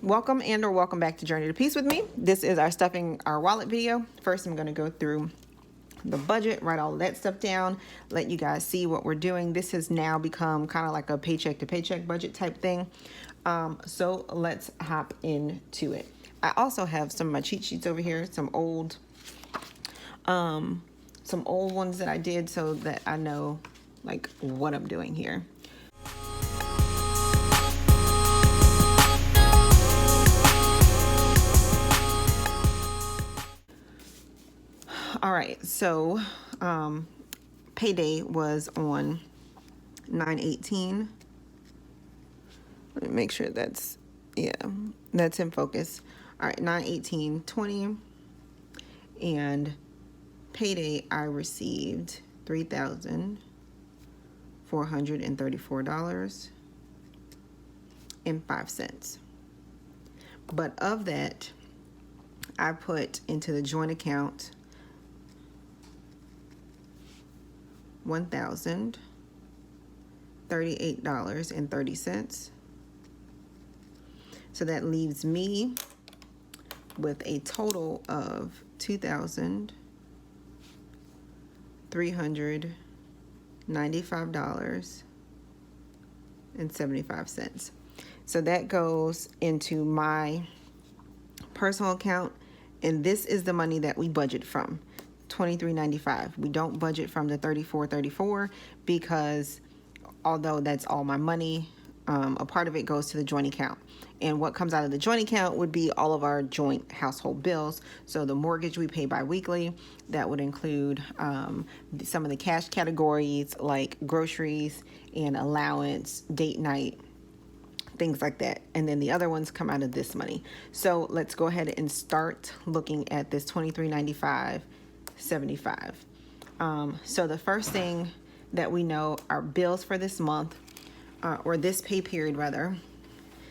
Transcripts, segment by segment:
Welcome and or welcome back to Journey to Peace with me. This is our stuffing our wallet video. First, I'm going to go through the budget, write all of that stuff down, let you guys see what we're doing. This has now become kind of like a paycheck to paycheck budget type thing. So let's hop into it. I also have some of my cheat sheets over here, some old ones that I did so that I know like what I'm doing here. All right, so payday was on 9/18. Let me make sure that's in focus. All right, 9/18/20, and payday I received $3,434.05. But of that, I put into the joint account $1,038.30. So that leaves me with a total of $2,395.75. So that goes into my personal account, and this is the money that we budget from. $23.95. We don't budget from the $34.34 because although that's all my money, a part of it goes to the joint account. And what comes out of the joint account would be all of our joint household bills. So the mortgage we pay bi-weekly, that would include some of the cash categories like groceries and allowance, date night, things like that. And then the other ones come out of this money. So let's go ahead and start looking at this $23.95.75. So the first thing that we know are bills for this month, or this pay period rather.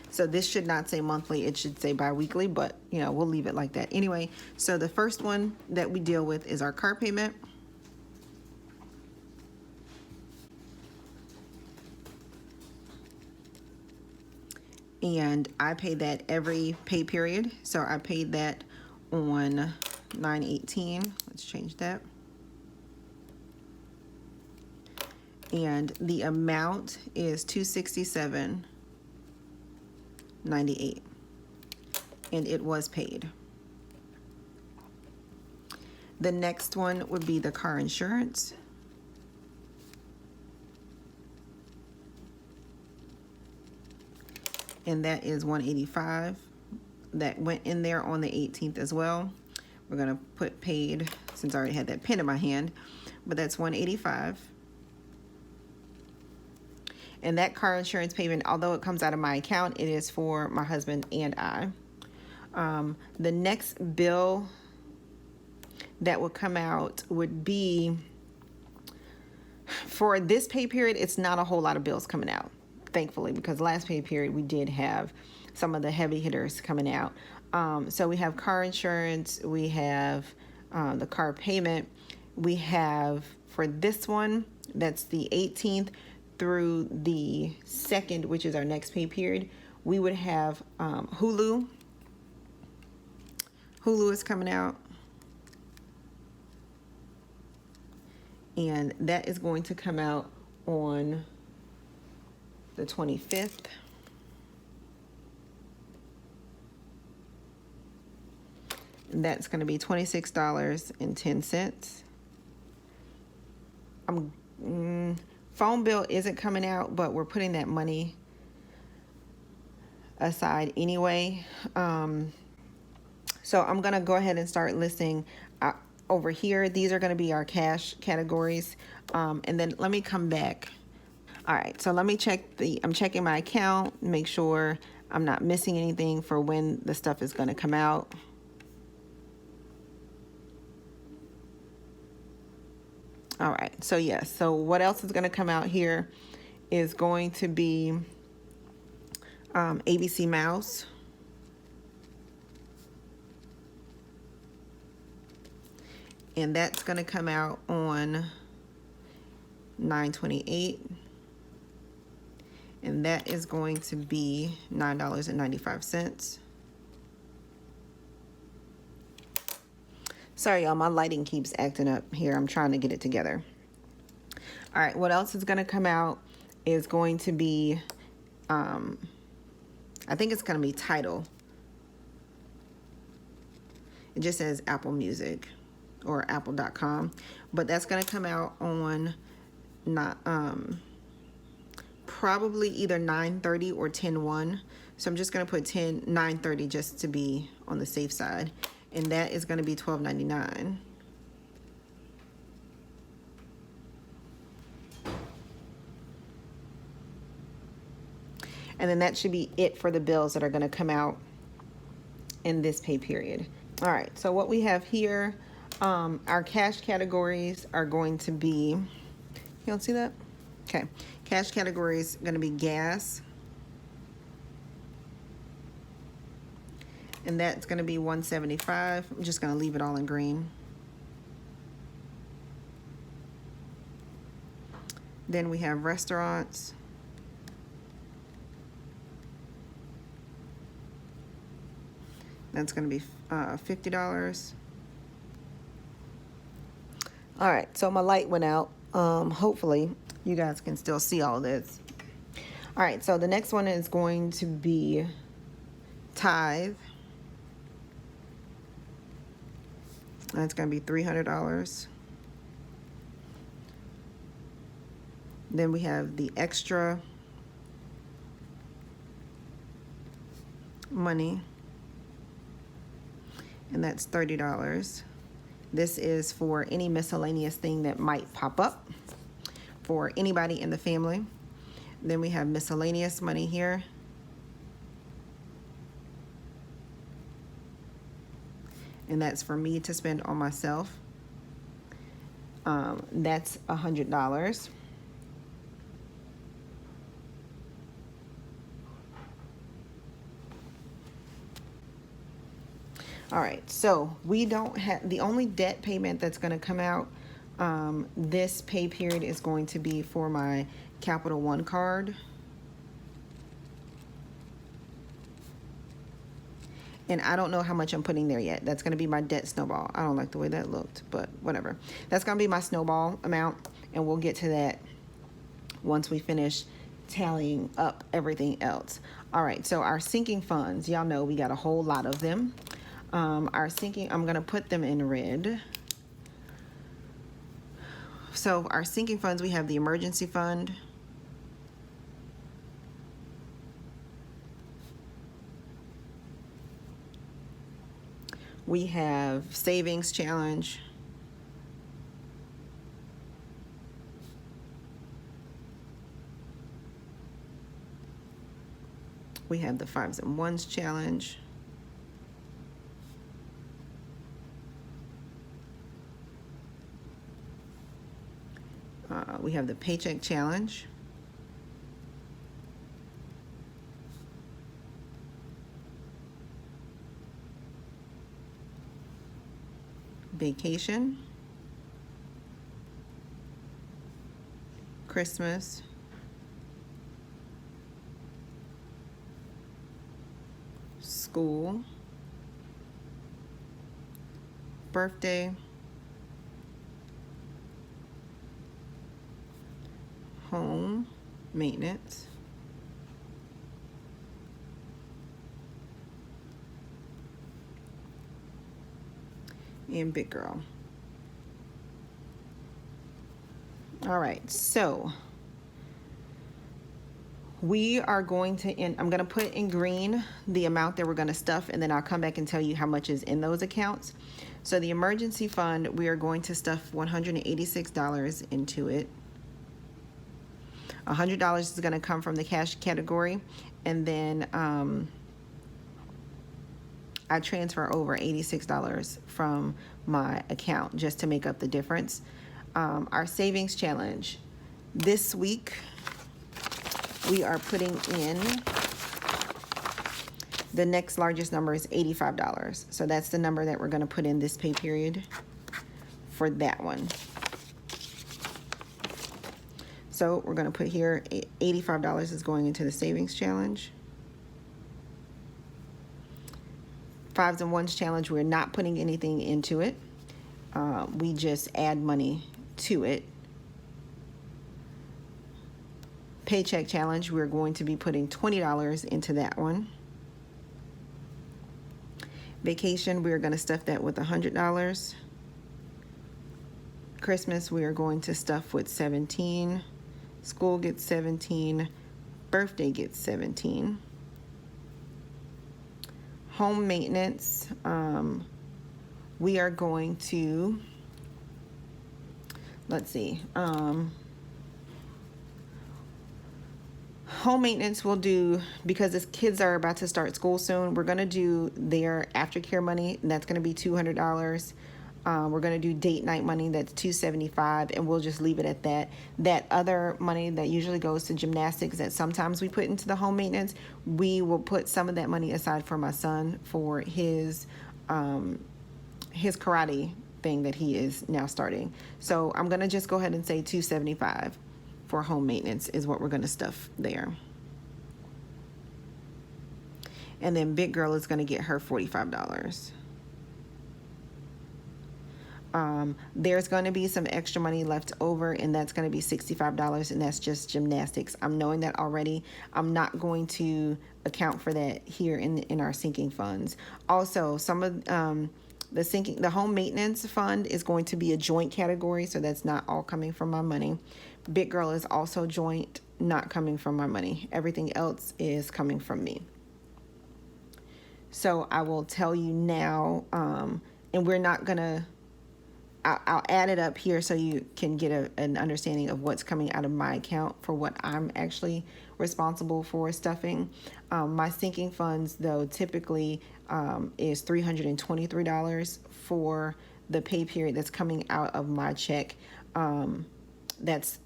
So this should not say monthly, it should say bi-weekly, but we'll leave it like that. Anyway, so the first one that we deal with is our car payment. And I pay that every pay period. So I paid that on 9/18. Let's change that. And the amount is $267.98. And it was paid. The next one would be the car insurance. And that is $185. That went in there on the 18th as well. We're gonna put paid since I already had that pen in my hand, but that's $185. And that car insurance payment, although it comes out of my account, it is for my husband and I. The next bill that would come out would be, for this pay period, it's not a whole lot of bills coming out, thankfully, because last pay period we did have some of the heavy hitters coming out. So we have car insurance, we have the car payment, we have for this one, that's the 18th through the 2nd, which is our next pay period, we would have Hulu. Hulu is coming out. And that is going to come out on the 25th. And that's going to be $26.10. Phone bill isn't coming out, but we're putting that money aside anyway. So I'm going to go ahead and start listing over here. These are going to be our cash categories. And then let me come back. All right, so let me check I'm checking my account, make sure I'm not missing anything for when the stuff is going to come out. All right, so yes, so what else is going to come out here is going to be ABC Mouse. And that's going to come out on 9/28. and that is going to be $9.95. Sorry, y'all, my lighting keeps acting up here. I'm trying to get it together. All right, what else is going to come out is going to be, I think it's going to be Tidal. It just says Apple Music or apple.com, but that's going to come out on probably either 9:30 or 10:01. So I'm just going to put 9:30 just to be on the safe side, and that is going to be $12.99. And then that should be it for the bills that are going to come out in this pay period. All right, so what we have here, our cash categories are going to be, you don't see that? Okay, cash categories going to be gas, and that's going to be $175. I'm just going to leave it all in green. Then we have restaurants. That's going to be $50. All right, so my light went out. Hopefully you guys can still see all this. All right, so the next one is going to be tithe. That's going to be $300. Then we have the extra money, and that's $30. This is for any miscellaneous thing that might pop up for anybody in the family. Then we have miscellaneous money here. And that's for me to spend on myself. That's $100. All right, so we don't have, the only debt payment that's going to come out this pay period is going to be for my Capital One card. And I don't know how much I'm putting there yet. That's going to be my debt snowball. I don't like the way that looked, but whatever. That's going to be my snowball amount, and we'll get to that once we finish tallying up everything else. All right, so our sinking funds, y'all know we got a whole lot of them. Our sinking, I'm going to put them in red. So our sinking funds, we have the emergency fund. We have savings challenge. We have the 5s and 1s challenge. We have the Paycheck challenge. Vacation. Christmas. School. Birthday. Home maintenance. And big girl. All right, so we are going to end, I'm going to put in green the amount that we're going to stuff, and then I'll come back and tell you how much is in those accounts. So the emergency fund, we are going to stuff $186 into it. $100 is going to come from the cash category, and then I transfer over $86 from my account just to make up the difference. Our savings challenge, this week we are putting in, the next largest number is $85. So that's the number that we're going to put in this pay period for that one. So we're going to put here $85 is going into the savings challenge. Fives and ones challenge, we're not putting anything into it. We just add money to it. Paycheck challenge, we're going to be putting $20 into that one. Vacation, we're going to stuff that with $100. Christmas, we are going to stuff with $17. School gets $17. Birthday gets $17. Home maintenance, we are going to, let's see, home maintenance we'll do, because the kids are about to start school soon, we're going to do their aftercare money, and that's going to be $200. We're going to do date night money, that's $275, and we'll just leave it at that. That other money that usually goes to gymnastics that sometimes we put into the home maintenance, we will put some of that money aside for my son for his karate thing that he is now starting. So I'm going to just go ahead and say $275 for home maintenance is what we're going to stuff there. And then big girl is going to get her $45. There's going to be some extra money left over, and that's going to be $65, and that's just gymnastics. I'm knowing that already. I'm not going to account for that here in our sinking funds. Also, some of the home maintenance fund is going to be a joint category, so that's not all coming from my money. Big girl is also joint, not coming from my money. Everything else is coming from me. So I will tell you now, and we're not gonna, I'll add it up here so you can get an understanding of what's coming out of my account for what I'm actually responsible for stuffing. My sinking funds, though, typically is $323 for the pay period that's coming out of my check. That's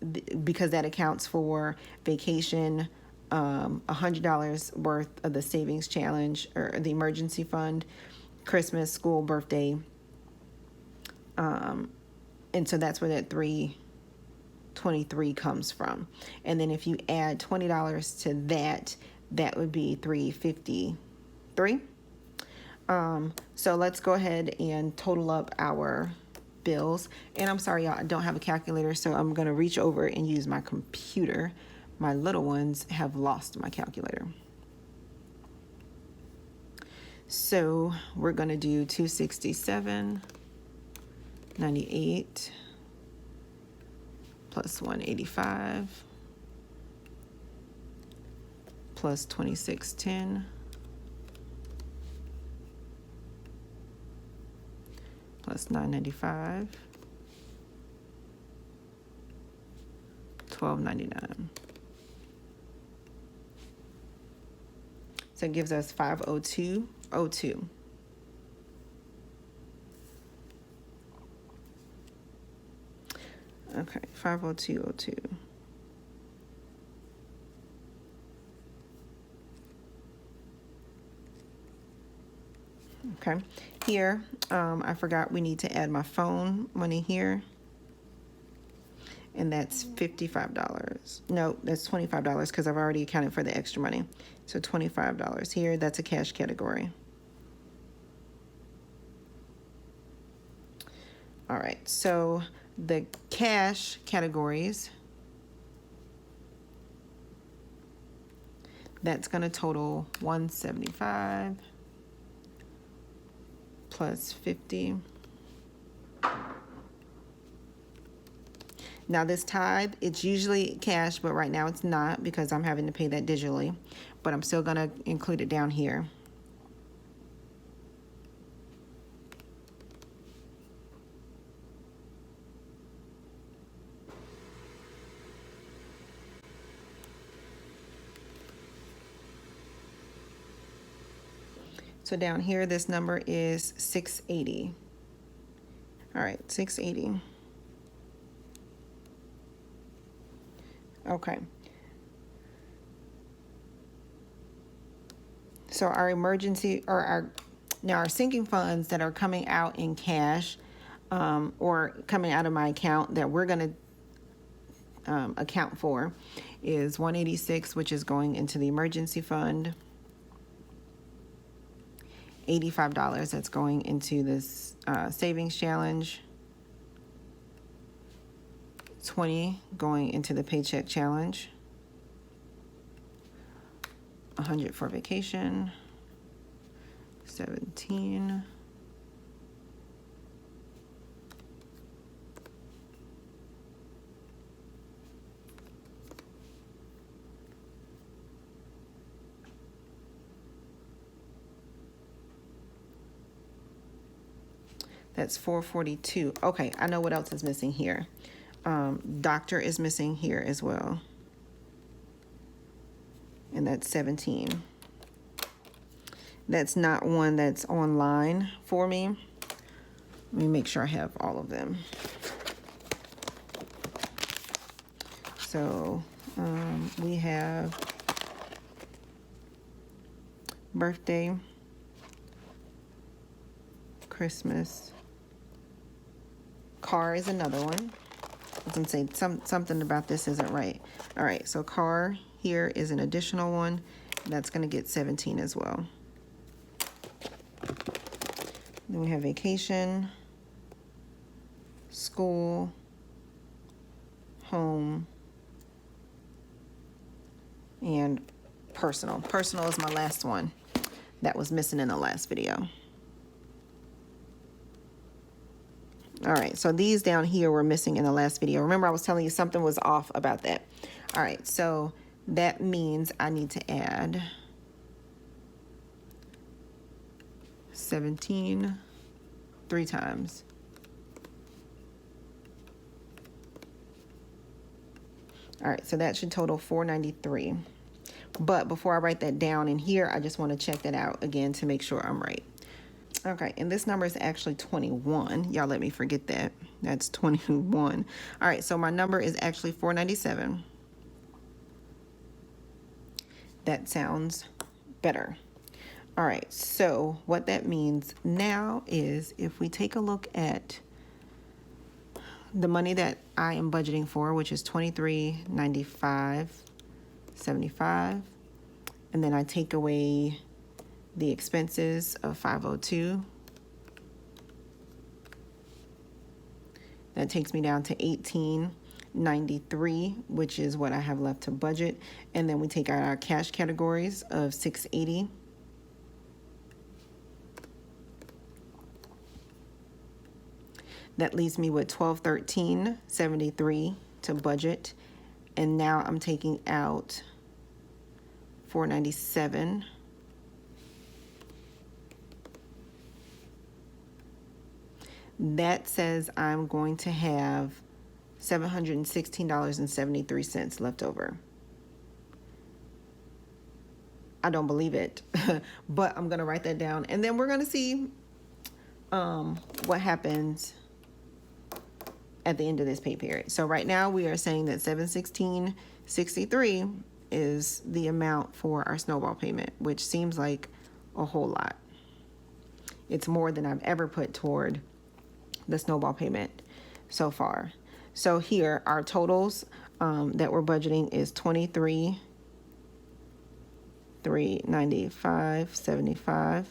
because that accounts for vacation, $100 worth of the savings challenge or the emergency fund, Christmas, school, birthday. And so that's where that $323 comes from. And then if you add $20 to that, that would be $353. So let's go ahead and total up our bills. And I'm sorry, y'all, I don't have a calculator, so I'm going to reach over and use my computer. My little ones have lost my calculator. So we're going to do 267.98 plus 185 plus 2610 plus 995, 1299. So it gives us 502.02. Okay, 502.02. Okay, here, I forgot we need to add my phone money here. And that's $55. No, that's $25 because I've already accounted for the extra money. So $25 here, that's a cash category. All right, so the cash categories, that's going to total 175 plus 50. Now this tithe, it's usually cash, but right now it's not because I'm having to pay that digitally, but I'm still going to include it down here. So down here, this number is 680. All right, 680. Okay. So our emergency or our sinking funds that are coming out in cash or coming out of my account that we're going to account for is $186, which is going into the emergency fund. $85 that's going into this savings challenge. $20 going into the paycheck challenge. $100 for vacation. $17. That's $442. Okay, I know what else is missing here. Doctor is missing here as well. And that's $17. That's not one that's online for me. Let me make sure I have all of them. So we have birthday, Christmas, car is another one. I was gonna say something about this isn't right. All right, so car here is an additional one. That's gonna get 17 as well. Then we have vacation, school, home, and personal. Personal is my last one that was missing in the last video. All right, so these down here were missing in the last video. Remember, I was telling you something was off about that. All right, so that means I need to add 17 3 times. All right, so that should total $493. But before I write that down in here, I just want to check that out again to make sure I'm right. Okay, and this number is actually 21. Y'all let me forget that. That's 21. All right, so my number is actually 497. That sounds better. All right, so what that means now is if we take a look at the money that I am budgeting for, which is $23.95.75, and then I take away the expenses of $502. That takes me down to $18.93, which is what I have left to budget. And then we take out our cash categories of $680. That leaves me with $1213.73 to budget. And now I'm taking out $497. That says I'm going to have $716.73 left over. I don't believe it, but I'm going to write that down. And then we're going to see what happens at the end of this pay period. So right now we are saying that $716.63 is the amount for our snowball payment, which seems like a whole lot. It's more than I've ever put toward the snowball payment so far. So here our totals that we're budgeting is $23,395.75.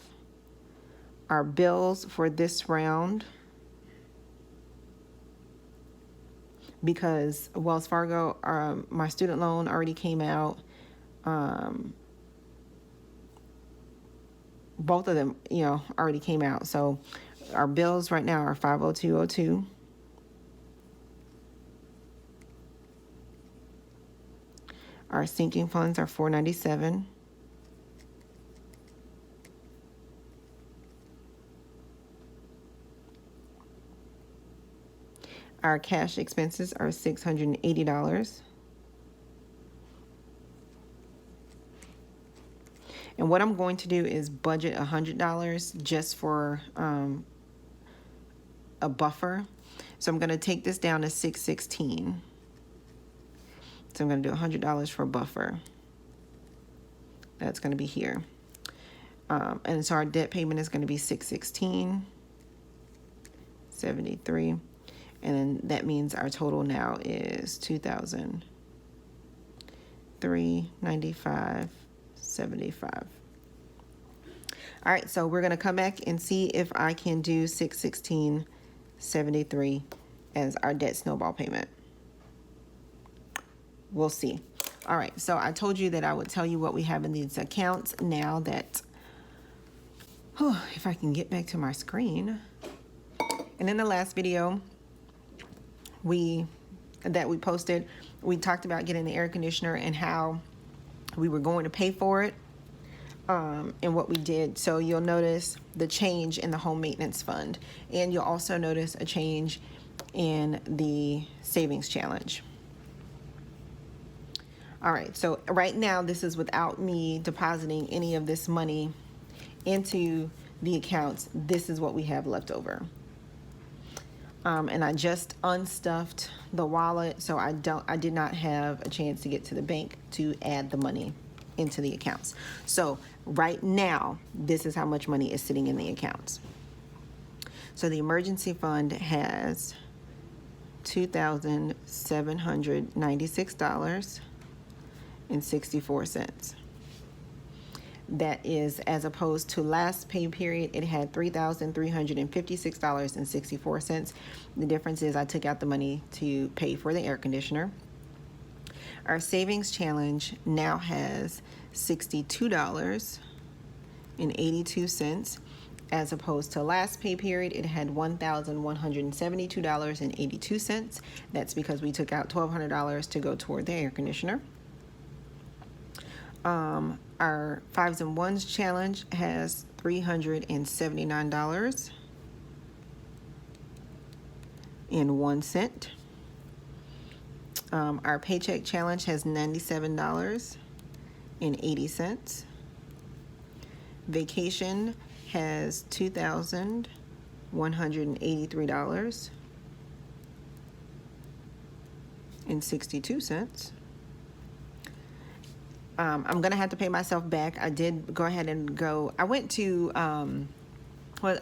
Our bills for this round, because Wells Fargo, my student loan already came out. Both of them, already came out. So our bills right now are $502.02. Our sinking funds are $497. Our cash expenses are $680. And what I'm going to do is budget $100 just for a buffer. So I'm going to take this down to $616. So I'm going to do $100 for a buffer. That's going to be here. And so our debt payment is going to be $616.73. And then that means our total now is $2,395.75. All right, so we're gonna come back and see if I can do $616.73 as our debt snowball payment. We'll see. All right, so I told you that I would tell you what we have in these accounts now that, if I can get back to my screen. And in the last video that we posted, we talked about getting the air conditioner and how we were going to pay for it, and what we did. So you'll notice the change in the home maintenance fund, and you'll also notice a change in the savings challenge. All right, so right now this is without me depositing any of this money into the accounts. This is what we have left over. And I just unstuffed the wallet, so I did not have a chance to get to the bank to add the money into the accounts. So right now, this is how much money is sitting in the accounts. So the emergency fund has $2,796.64. That is, as opposed to last pay period, it had $3,356.64. The difference is I took out the money to pay for the air conditioner. Our savings challenge now has $62.82, as opposed to last pay period, it had $1,172.82. That's because we took out $1,200 to go toward the air conditioner. Our 5s and 1s challenge has $379.01. Our Paycheck challenge has $97.80. Vacation has $2,183.62. I'm gonna have to pay myself back. I did go ahead and I went to a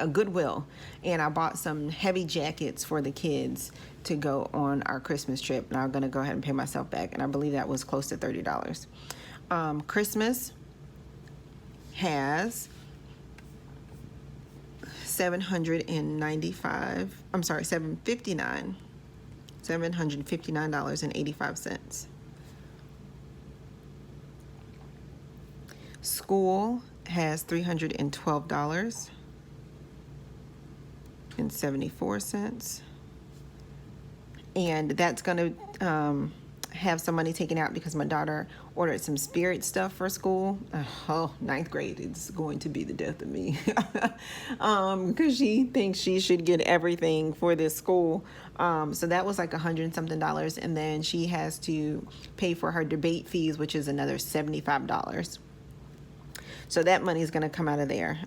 Goodwill, and I bought some heavy jackets for the kids to go on our Christmas trip, and I'm gonna go ahead and pay myself back, and I believe that was close to $30. Christmas has $759.85. School has $312.74. And that's going to have some money taken out because my daughter ordered some spirit stuff for school. Ninth grade, it's going to be the death of me. Because she thinks she should get everything for this school. So that was like $100 and something. And then she has to pay for her debate fees, which is another $75. So that money is going to come out of there.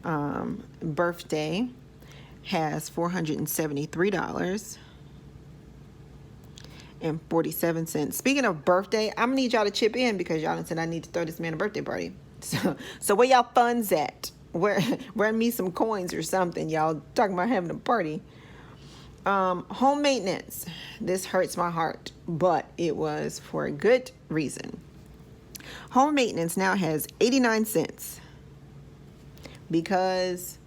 Birthday has $473.47. Speaking of birthday, I'm gonna need y'all to chip in because y'all said I need to throw this man a birthday party. So where y'all funds at? Where me some coins or something? Y'all talking about having a party. Home maintenance. This hurts my heart, but it was for a good reason. Home maintenance now has 89 cents because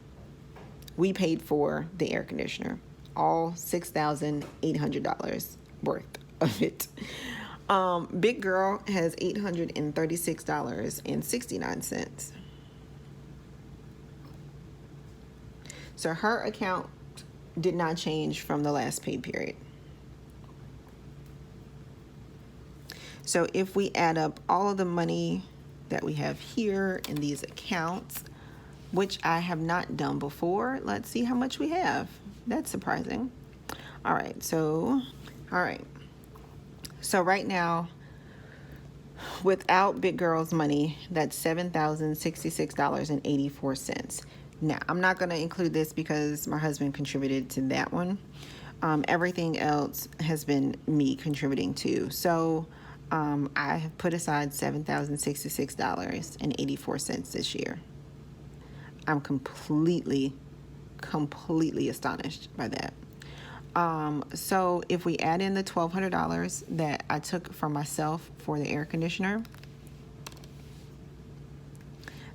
we paid for the air conditioner, all $6,800 worth of it. Big girl has $836.69. So her account did not change from the last pay period. So if we add up all of the money that we have here in these accounts, which I have not done before, let's see how much we have. That's surprising. All right, so right now, without Big Girl's money, that's $7,066.84. Now, I'm not going to include this because my husband contributed to that one. Everything else has been me contributing to. So I have put aside $7,066.84 this year. I'm completely astonished by that. So if we add in the $1,200 that I took from myself for the air conditioner,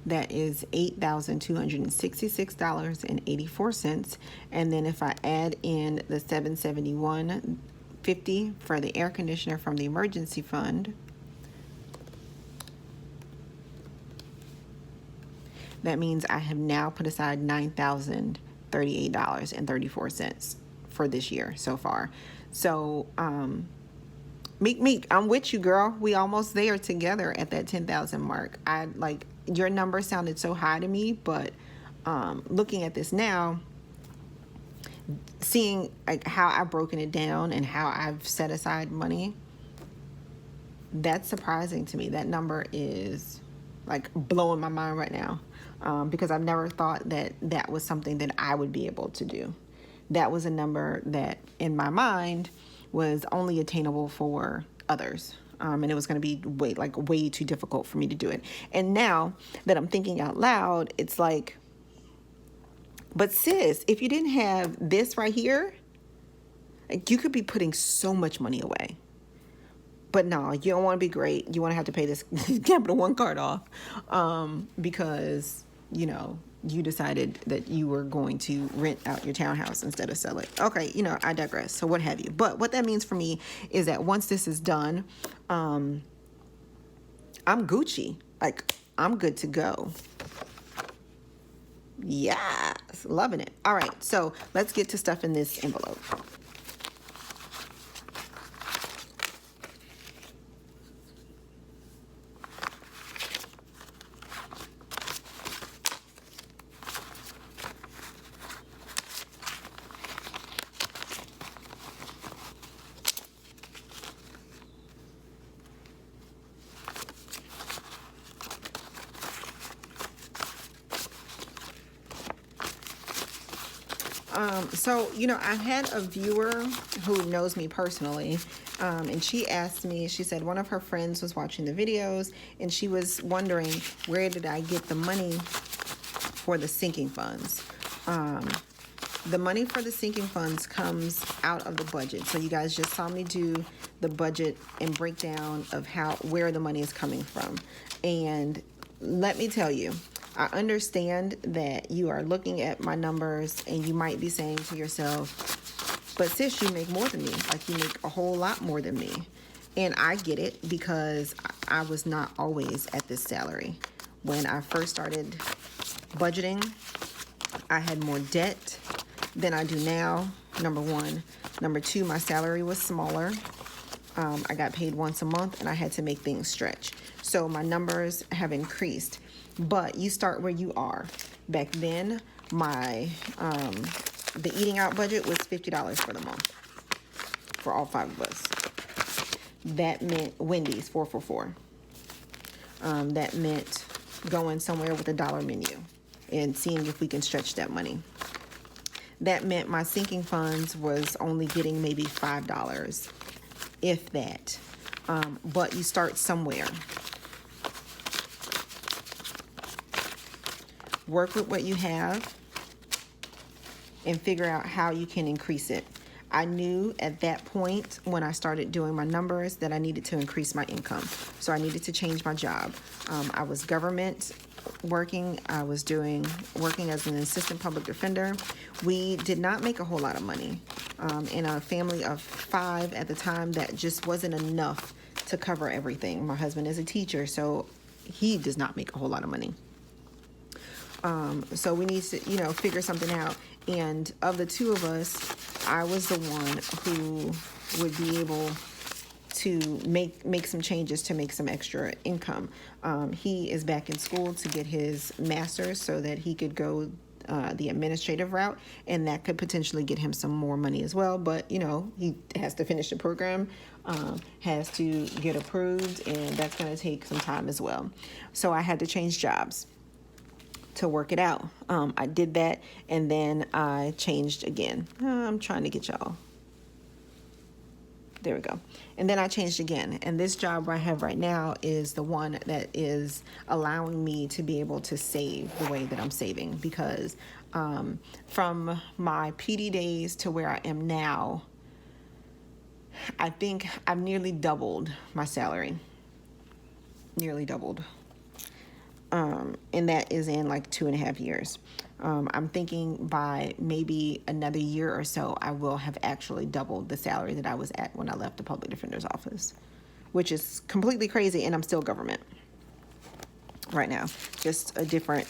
that is $8,266.84. And then if I add in the $771.50 for the air conditioner from the emergency fund, that means I have now put aside $9,038.34 for this year so far. So, Meek, I'm with you, girl. We almost there together at that 10,000 mark. I like your number sounded so high to me, but looking at this now, seeing like how I've broken it down and how I've set aside money, that's surprising to me. That number is like blowing my mind right now, because I've never thought that that was something that I would be able to do. That was a number that in my mind was only attainable for others. And it was going to be way too difficult for me to do it. And now that I'm thinking out loud, it's like, but sis, if you didn't have this right here, like, you could be putting so much money away. But no, you don't want to be great. You want to have to pay this Capital One card off, because, you know, you decided that you were going to rent out your townhouse instead of sell it. Okay, you know, I digress. So what have you. But what that means for me is that once this is done, I'm Gucci. Like, I'm good to go. Yes, loving it. All right, so let's get to stuff in this envelope. So, you know, I had a viewer who knows me personally, and she asked me, she said one of her friends was watching the videos, and she was wondering, where did I get the money for the sinking funds? The money for the sinking funds comes out of the budget. So you guys just saw me do the budget and breakdown of where the money is coming from. And let me tell you, I understand that you are looking at my numbers and you might be saying to yourself, but sis, you make more than me. Like, you make a whole lot more than me. And I get it, because I was not always at this salary. When I first started budgeting, I had more debt than I do now, number one. Number two, my salary was smaller. I got paid once a month and I had to make things stretch. So my numbers have increased. But you start where you are. Back then, my the eating out budget was $50 for the month for all 5 of us. That meant Wendy's 4 for $4. That meant going somewhere with a dollar menu and seeing if we can stretch that money. That meant my sinking funds was only getting maybe $5, if that. But you start somewhere. Work with what you have and figure out how you can increase it. I knew at that point when I started doing my numbers that I needed to increase my income. So I needed to change my job. I was government working. I was working as an assistant public defender. We did not make a whole lot of money. In a family of 5 at the time, that just wasn't enough to cover everything. My husband is a teacher, so he does not make a whole lot of money. So we need to, figure something out. And of the 2 of us, I was the one who would be able to make some changes to make some extra income. He is back in school to get his master's so that he could go the administrative route, and that could potentially get him some more money as well. But, he has to finish the program, has to get approved, and that's going to take some time as well. So I had to change jobs to work it out. I did that, and then I changed again. I'm trying to get y'all. There we go. And then I changed again. And this job I have right now is the one that is allowing me to be able to save the way that I'm saving, because from my PD days to where I am now, I think I've nearly doubled my salary. Nearly doubled. And that is in like 2.5 years. I'm thinking by maybe another year or so, I will have actually doubled the salary that I was at when I left the public defender's office, which is completely crazy. And I'm still government right now, just a different,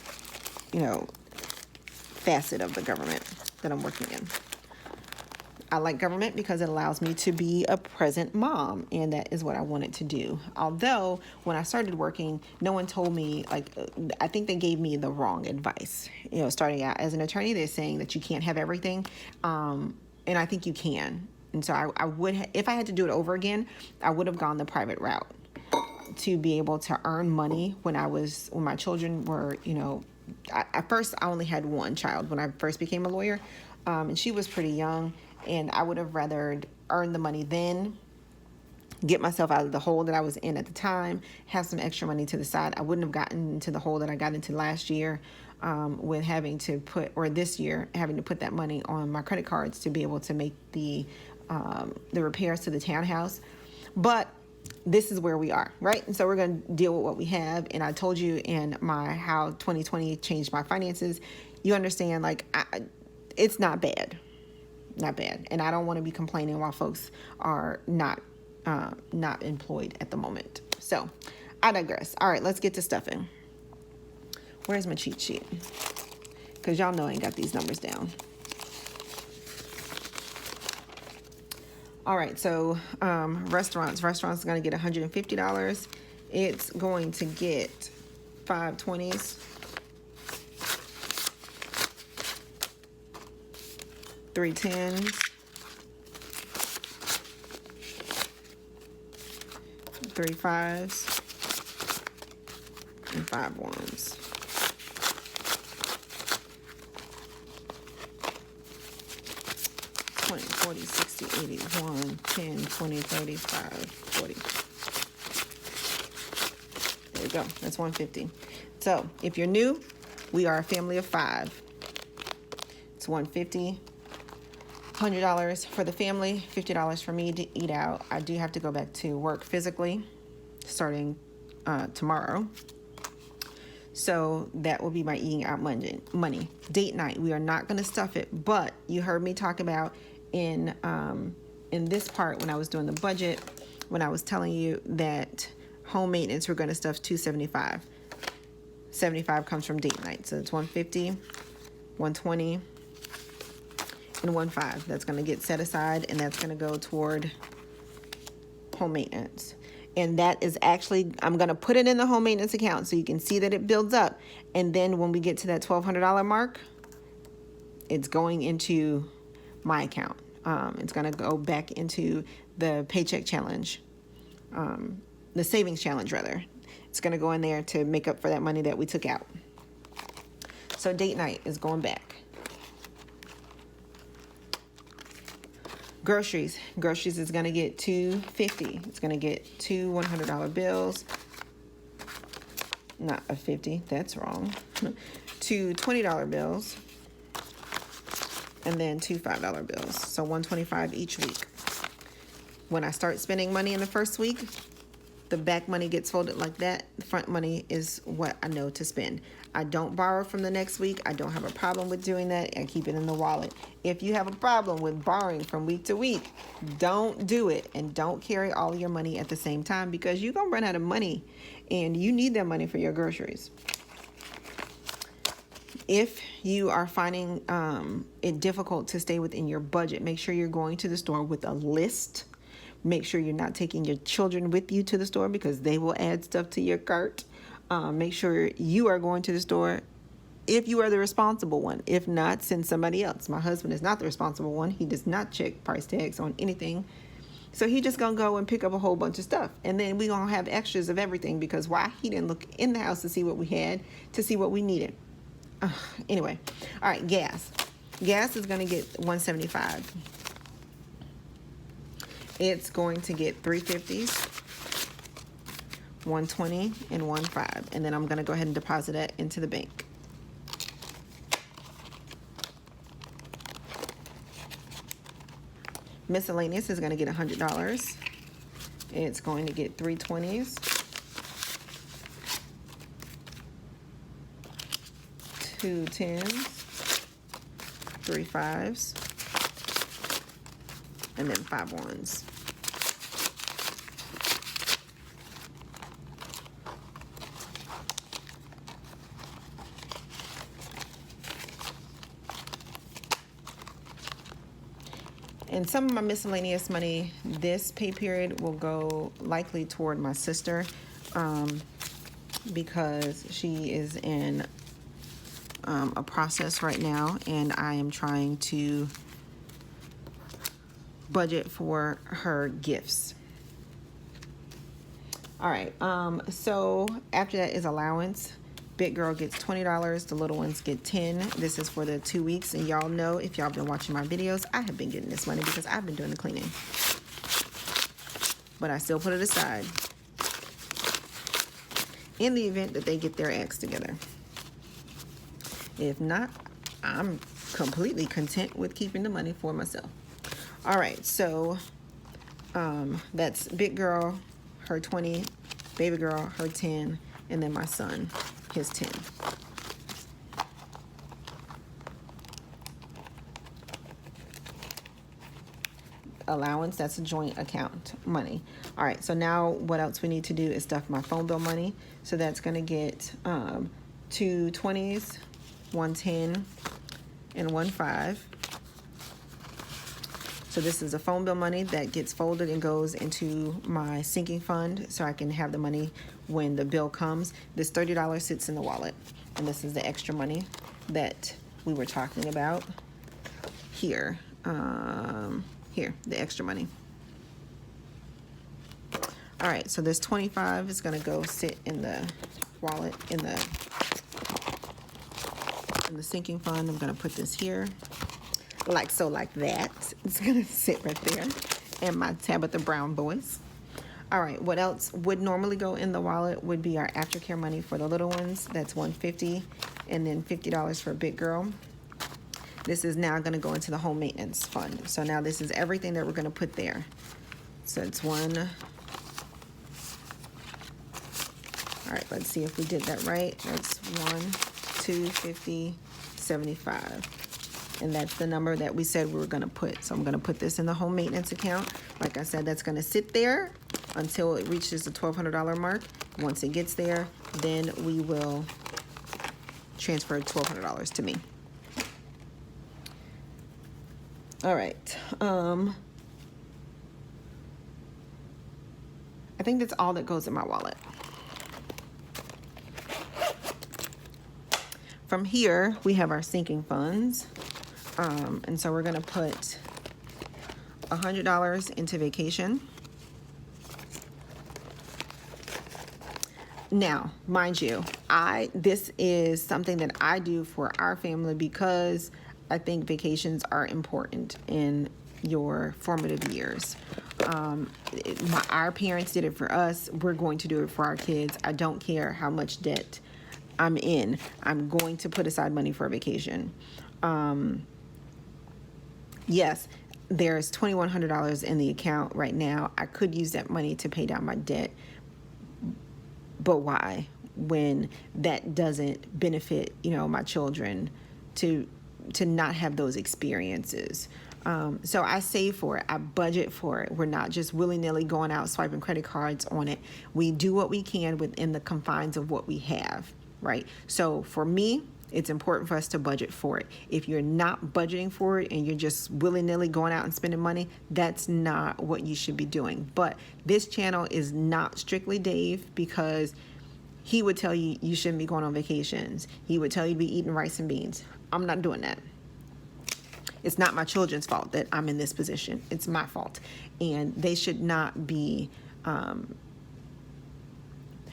facet of the government that I'm working in. I like government because it allows me to be a present mom, and that is what I wanted to do. Although when I started working, no one told me, I think they gave me the wrong advice. Starting out as an attorney, they're saying that you can't have everything, and I think you can. And so I would, if I had to do it over again, I would have gone the private route to be able to earn money when my children were, at first I only had one child when I first became a lawyer, and she was pretty young. And I would have rather earned the money then, get myself out of the hole that I was in at the time, have some extra money to the side. I wouldn't have gotten into the hole that I got into last year with having to this year, having to put that money on my credit cards to be able to make the repairs to the townhouse. But this is where we are, right? And so we're going to deal with what we have. And I told you in how 2020 changed my finances. You understand, it's not bad. Not bad. And I don't want to be complaining while folks are not employed at the moment. So I digress. All right, let's get to stuffing. Where's my cheat sheet? Because y'all know I ain't got these numbers down. All right, so restaurants are going to get $150. It's going to get 5 20s. 3 10s, 3 5s, and 5 1s. $20, $40, $60, $80, $1, $10, $20, $30, $5, $40. There we go. That's $150. So if you're new, we are a family of 5. It's $150. $100 for the family, $50 for me to eat out. I do have to go back to work physically starting tomorrow. So that will be my eating out money. Date night, we are not going to stuff it, but you heard me talk about in this part when I was doing the budget, when I was telling you that home maintenance, we're going to stuff $275. $75 comes from date night. So it's $150, $120, and $15. That's going to get set aside, and that's going to go toward home maintenance. And that is actually, I'm going to put it in the home maintenance account so you can see that it builds up. And then when we get to that $1,200 mark, it's going into my account. It's going to go back into the Paycheck challenge, the savings challenge rather. It's going to go in there to make up for that money that we took out. So date night is going back. Groceries is going to get $250. It's going to get 2 $100 bills. Not a 50, that's wrong. 2 $20 bills. And then 2 $5 bills. So $125 each week. When I start spending money in the first week, the back money gets folded like that. The front money is what I know to spend. I don't borrow from the next week. I don't have a problem with doing that. I keep it in the wallet. If you have a problem with borrowing from week to week, don't do it. And don't carry all your money at the same time, because you're going to run out of money and you need that money for your groceries. If you are finding it difficult to stay within your budget, make sure you're going to the store with a list. Make sure you're not taking your children with you to the store, because they will add stuff to your cart. Make sure you are going to the store if you are the responsible one. If not, send somebody else. My husband is not the responsible one. He does not check price tags on anything. So he just going to go and pick up a whole bunch of stuff. And then we going to have extras of everything, because why? He didn't look in the house to see what we had, to see what we needed. Anyway. All right, gas. Gas is going to get $175. It's going to get 350s, 120, and 15, and then I'm going to go ahead and deposit that into the bank. Miscellaneous is going to get $100. It's going to get 320s, 2 10s, 3 5s, and then 5 1s. And some of my miscellaneous money this pay period will go likely toward my sister, because she is in a process right now, and I am trying to budget for her gifts. All right, so after that is allowance. Big girl gets $20, the little ones get 10. This is for the 2 weeks, and y'all know, if y'all been watching my videos, I have been getting this money because I've been doing the cleaning. But I still put it aside in the event that they get their acts together. If not, I'm completely content with keeping the money for myself. All right, so that's big girl, her 20, baby girl, her 10, and then my son, his 10. Allowance, that's a joint account money. All right, so now what else we need to do is stuff my phone bill money. So that's going to get 2 20s, 1 10, and 1 5. So this is a phone bill money that gets folded and goes into my sinking fund so I can have the money when the bill comes. This $30 sits in the wallet, and this is the extra money that we were talking about here. Here, the extra money. All right, so this 25 is gonna go sit in the wallet, in the sinking fund. I'm gonna put this here, like so, like that. It's gonna sit right there. And my Tabitha Brown boys. All right, what else would normally go in the wallet would be our aftercare money for the little ones. That's $150, and then $50 for a big girl. This is now gonna go into the home maintenance fund. So now this is everything that we're gonna put there. So it's one. All right, let's see if we did that right. That's 1, 2, 50, 75. And that's the number that we said we were gonna put. So I'm gonna put this in the home maintenance account. Like I said, that's gonna sit there until it reaches the $1,200 mark. Once it gets there, then we will transfer $1,200 to me. All right. I think that's all that goes in my wallet. From here, we have our sinking funds. And so we're gonna put $100 into vacation. Now, mind you, this is something that I do for our family because I think vacations are important in your formative years. Our parents did it for us. We're going to do it for our kids. I don't care how much debt I'm in. I'm going to put aside money for a vacation. Yes, there's $2,100 in the account right now. I could use that money to pay down my debt. But why? When that doesn't benefit, my children to not have those experiences. So I save for it. I budget for it. We're not just willy-nilly going out swiping credit cards on it. We do what we can within the confines of what we have, right? So for me, it's important for us to budget for it. If you're not budgeting for it and you're just willy-nilly going out and spending money, that's not what you should be doing. But this channel is not strictly Dave, because he would tell you you shouldn't be going on vacations. He would tell you to be eating rice and beans. I'm not doing that. It's not my children's fault that I'm in this position. It's my fault. And they should not be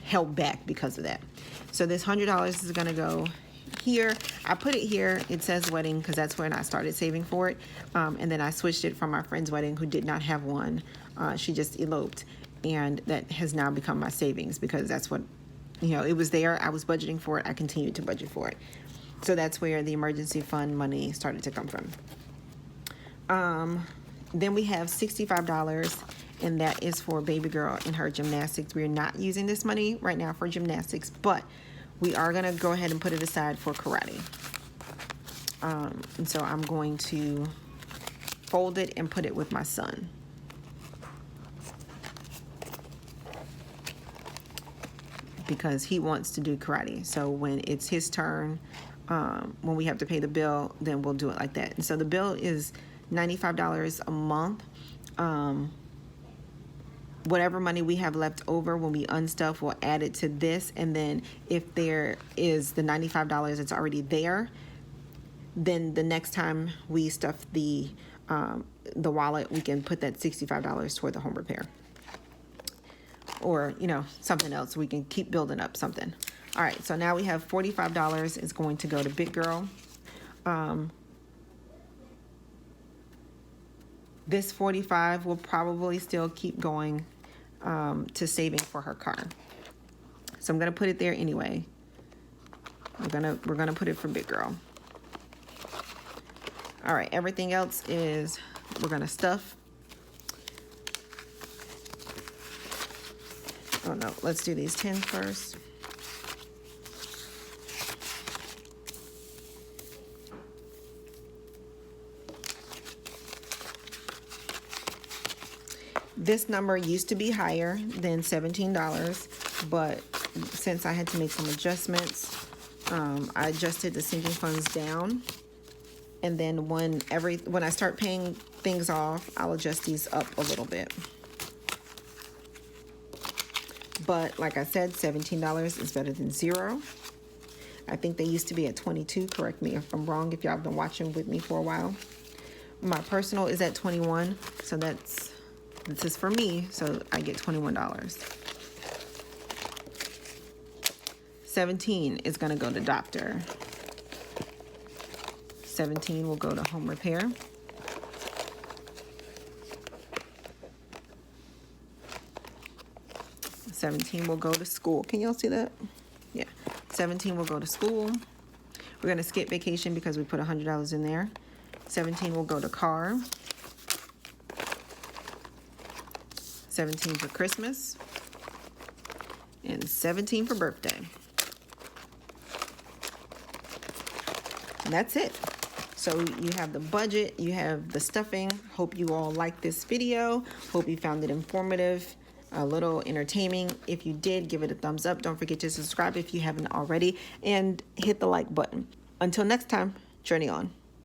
held back because of that. So this $100 is gonna go here. I put it here. It says wedding because that's when I started saving for it. And then I switched it from my friend's wedding who did not have one. She just eloped, and that has now become my savings because that's what, it was there. I was budgeting for it. I continued to budget for it. So that's where the emergency fund money started to come from. Then we have $65, and that is for baby girl in her gymnastics. We're not using this money right now for gymnastics, but we are going to go ahead and put it aside for karate. And so I'm going to fold it and put it with my son. Because he wants to do karate. So when it's his turn, when we have to pay the bill, then we'll do it like that. And so the bill is $95 a month. Whatever money we have left over when we unstuff, we'll add it to this. And then if there is the $95 that's already there, then the next time we stuff the wallet, we can put that $65 toward the home repair. Or, something else. We can keep building up something. All right, so now we have $45 is going to go to Big Girl. This $45 will probably still keep going to saving for her car. So I'm gonna put it there anyway. We're gonna put it for Big Girl. All right, everything else is we're gonna stuff. Oh no, let's do these 10s first. This number used to be higher than $17, but since I had to make some adjustments, I adjusted the sinking funds down. And then when I start paying things off, I'll adjust these up a little bit. But like I said, $17 is better than $0. I think they used to be at $22. Correct me if I'm wrong, if y'all have been watching with me for a while. My personal is at $21, so this is for me, so I get $21. $17 is gonna go to doctor. $17 will go to home repair. $17 will go to school. Can y'all see that? Yeah. $17 will go to school. We're gonna skip vacation because we put $100 in there. $17 will go to car. $17 for Christmas. And $17 for birthday. And that's it. So you have the budget, you have the stuffing. Hope you all liked this video. Hope you found it informative, a little entertaining. If you did, give it a thumbs up. Don't forget to subscribe if you haven't already, and hit the like button. Until next time, journey on.